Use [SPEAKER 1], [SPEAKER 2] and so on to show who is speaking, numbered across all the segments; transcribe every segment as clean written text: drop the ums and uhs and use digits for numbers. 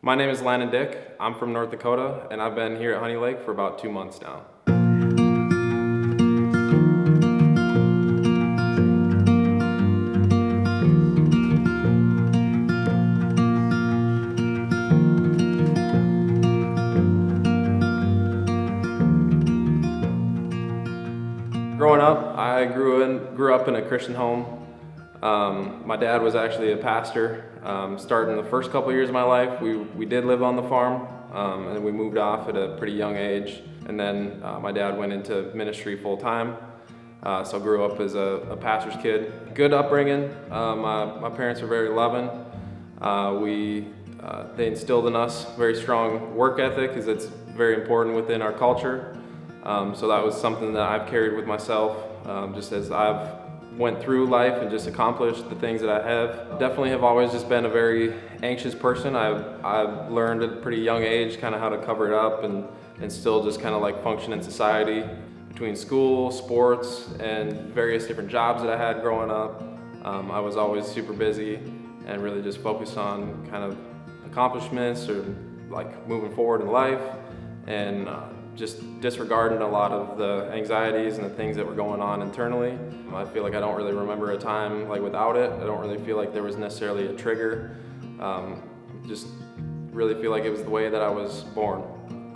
[SPEAKER 1] My name is Landon Dick. I'm from North Dakota, and I've been here at Honey Lake for about 2 months now. Growing up, I grew up in a Christian home. My dad was actually a pastor. Starting the first couple years of my life, we did live on the farm, and we moved off at a pretty young age. And then my dad went into ministry full time, so I grew up as a pastor's kid. Good upbringing. My parents were very loving. They instilled in us very strong work ethic, because it's very important within our culture. So that was something that I've carried with myself, just as I've went through life and just accomplished the things that I have. Definitely have always just been a very anxious person. I've learned at a pretty young age kind of how to cover it up and still just kind of like function in society. Between school, sports, and various different jobs that I had growing up, I was always super busy and really just focused on kind of accomplishments or like moving forward in life, and just disregarding a lot of the anxieties and the things that were going on internally. I feel like I don't really remember a time like without it. I don't really feel like there was necessarily a trigger. Just really feel like it was the way that I was born.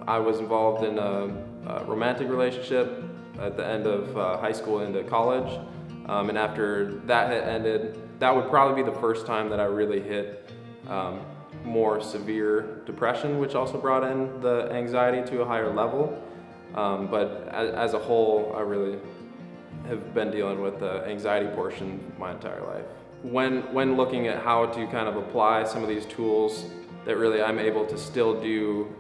[SPEAKER 1] I was involved in a romantic relationship at the end of high school into college. And after that had ended, that would probably be the first time that I really hit more severe depression, which also brought in the anxiety to a higher level. But as a whole, I really have been dealing with the anxiety portion my entire life. When looking at how to kind of apply some of these tools, that really I'm able to still do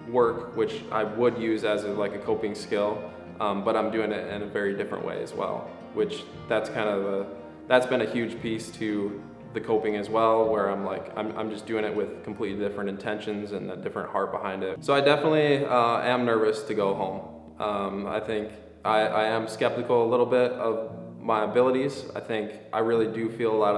[SPEAKER 1] work, which I would use as like a coping skill, but I'm doing it in a very different way as well, which that's been a huge piece to the coping as well, where I'm just doing it with completely different intentions and a different heart behind it. So I definitely am nervous to go home. I think I am skeptical a little bit of my abilities. I think I really do feel a lot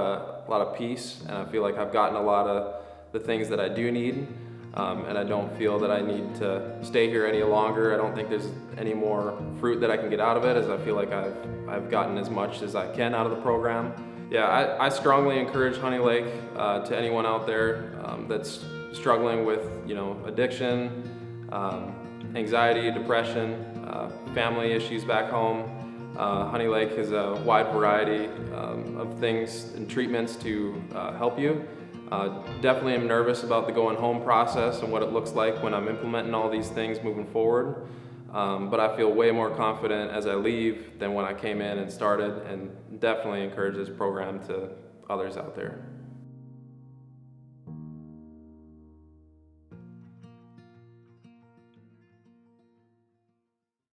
[SPEAKER 1] of peace, and I feel like I've gotten a lot of the things that I do need, and I don't feel that I need to stay here any longer. I don't think there's any more fruit that I can get out of it, as I feel like I've gotten as much as I can out of the program. Yeah, I strongly encourage Honey Lake to anyone out there that's struggling with, addiction, anxiety, depression, family issues back home. Honey Lake has a wide variety of things and treatments to help you. Definitely am nervous about the going home process and what it looks like when I'm implementing all these things moving forward. But I feel way more confident as I leave than when I came in and started, and definitely encourage this program to others out there.